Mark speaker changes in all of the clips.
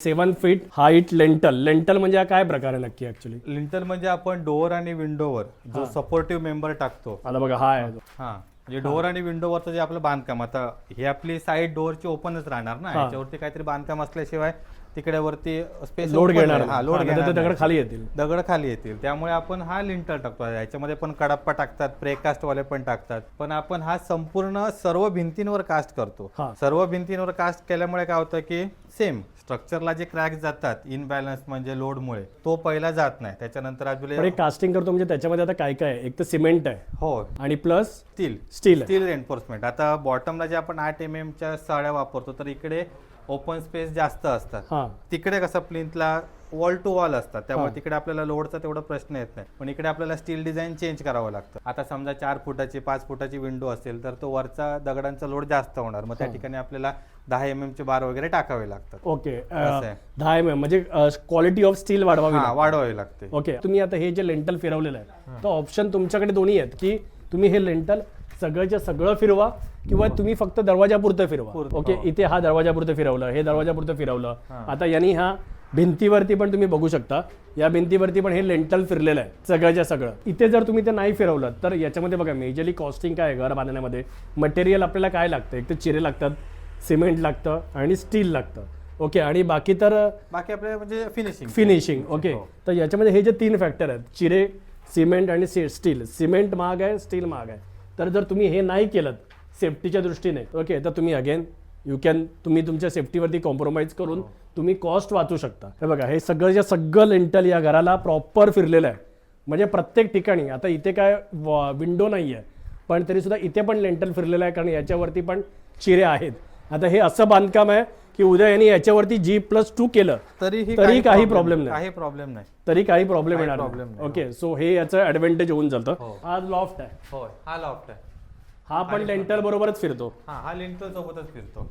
Speaker 1: 7 feet height lentil. Lentil म्हणजे हा काय प्रकार आहे नक्की ऍक्च्युली?
Speaker 2: लिंटल म्हणजे आपण डोअर आणि विंडोवर जो सपोर्टिव्ह मेंबर टाकतो.
Speaker 1: आता बघा हा आहे
Speaker 2: हा म्हणजे डोअर आणि विंडोवरचं जे आपलं बांधकाम, आता ही आपली साईड डोअरची ओपनच राहणार ना, याच्यावरती काहीतरी बांधकाम असल्याशिवाय तिकडे वरती स्पेस
Speaker 1: लोड घेणार
Speaker 2: हा लोड घेणार
Speaker 1: दगड खाली येतील.
Speaker 2: दगड खाली येतील, त्यामुळे आपण हा लिंटल टाकतो. याच्यामध्ये पण कडप्पा टाकतात, प्रेकास्ट वाले पण टाकतात, पण आपण हा संपूर्ण सर्व भिंतींवर कास्ट करतो. सर्व भिंतींवर कास्ट केल्यामुळे काय होतं की सेम स्ट्रक्चरला जे क्रॅक जातात इनबॅलन्स म्हणजे लोडमुळे, तो पहिला जात नाही. त्याच्यानंतर अजून
Speaker 1: कास्टिंग करतो म्हणजे त्याच्यामध्ये आता काय काय आहे? एक तर सिमेंट आहे
Speaker 2: हो
Speaker 1: आणि प्लस
Speaker 2: स्टील रेन्फोर्समेंट. आता बॉटमला जे आपण 8 mm च्या साड्या वापरतो, तर इकडे ओपन स्पेस जास्त असतात. तिकडे कसं प्लिंथला वॉल टू वॉल असतात, त्यामुळे तिकडे आपल्याला लोडचा तेवढा प्रश्न येत नाही. पण इकडे आपल्याला स्टील डिझाईन चेंज करावं लागतं. आता समजा 4 फुटाची 5 फुटाची विंडो असेल, तर तो वरचा दगडांचा लोड जास्त होणार, मग त्या ठिकाणी आपल्याला 10 mm चे बार वगैरे टाकावे लागतात.
Speaker 1: ओके, 10 mm म्हणजे क्वालिटी ऑफ स्टील
Speaker 2: वाढवावी लागते.
Speaker 1: ओके, तुम्ही आता हे जे लेंटल फिरवलेलं आहे, तर ऑप्शन तुमच्याकडे दोन्ही आहेत की तुम्ही हे लेंटल सगळंच्या सगळं फिरवा किंवा तुम्ही फक्त दरवाजापुरतं फिरवा. ओके, इथे हा दरवाजापुरतं फिरवलं, हे दरवाजापुरतं फिरवलं. आता यांनी हा भिंतीवरती पण तुम्ही बघू शकता, या भिंतीवरती पण हे लेंटल फिरलेलं आहे सगळ्याच्या सगळं. इथे जर तुम्ही ते नाही फिरवलं तर याच्यामध्ये बघा मेजरली कॉस्टिंग काय आहे घर बांधण्यामध्ये. मटेरियल आपल्याला काय लागतं? एक तर चिरे लागतात, सिमेंट लागतं आणि स्टील लागतं. ओके, आणि बाकी
Speaker 2: आपल्या म्हणजे
Speaker 1: फिनिशिंग. ओके, तर याच्यामध्ये हे जे 3 फॅक्टर आहेत, चिरे, सिमेंट आणि स्टील. सिमेंट महाग आहे, स्टील महाग आहे. तर जर तुम्ही हे नाही केलं सेफ्टीच्या दृष्टीने, ओके, तर तुम्ही अगेन तुम्ही तुमच्या सेफ्टीवरती कॉम्प्रोमाइज करून तुम्ही कॉस्ट वाचू शकता. हे बघा, हे सगळं लेंटल या घराला प्रॉपर फिरलेलं आहे, म्हणजे प्रत्येक ठिकाणी. आता इथे काय विंडो नाही आहे, पण तरी सुद्धा इथे पण लेंटल फिरलेलं आहे, कारण याच्यावरती पण चिरे आहेत. आता हे असं बांधकाम आहे की उद्या यांनी याच्यावरती G+2 केलं तरी काही प्रॉब्लेम नाही, तरी काही प्रॉब्लेम येणार नाही. ओके, सो हे याचं ऍडव्हान्टेज होऊन जातं. हा लॉफ्ट आहे,
Speaker 2: हा लॉफ्ट आहे,
Speaker 1: हा पण लेंटल बरोबरच फिरतो.
Speaker 2: हा लेंटल सोबतच फिरतो.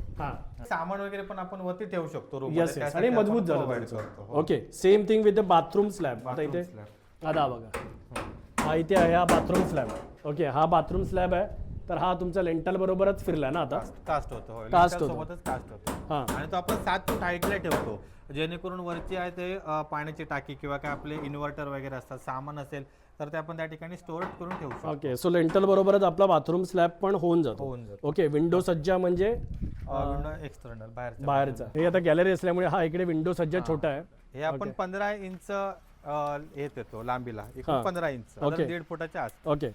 Speaker 2: सामान वगैरे पण आपण वरती ठेवू शकतो.
Speaker 1: येस, आणि मजबूत झालं. Okay, same thing with the bathroom slab. आता इथे आता बघा, हा इथे आहे हा बाथरूम स्लॅब. ओके, हा बाथरूम स्लॅब आहे, तर हा तुमचा लेंटल बरोबरच फिरला ना. आता
Speaker 2: कास्ट होतो, सोबतच कास्ट होतो. आणि तो आपण 7 फूट हाईटला ठेवतो, जेणेकरून वरची आहे ते पाण्याची टाकी किंवा काय आपले इन्व्हर्टर वगैरे असतात, सामान असेल तर ते आपण त्या ठिकाणी स्टोअर करून ठेवू शकतो.
Speaker 1: ओके, सो लेंटल बरोबरच आपला बाथरूम स्लॅब पण होऊन जातो. ओके, विंडो सज्जा म्हणजे
Speaker 2: विंडो एक्सटर्नल
Speaker 1: बाहेरचा. हे आता गॅलरी असल्यामुळे हा इकडे विंडो सज्जा छोटा आहे.
Speaker 2: हे आपण 15 इंच येतो लांबीला, 15 इंच, 1.5 फुटाच्या आत.
Speaker 1: ओके,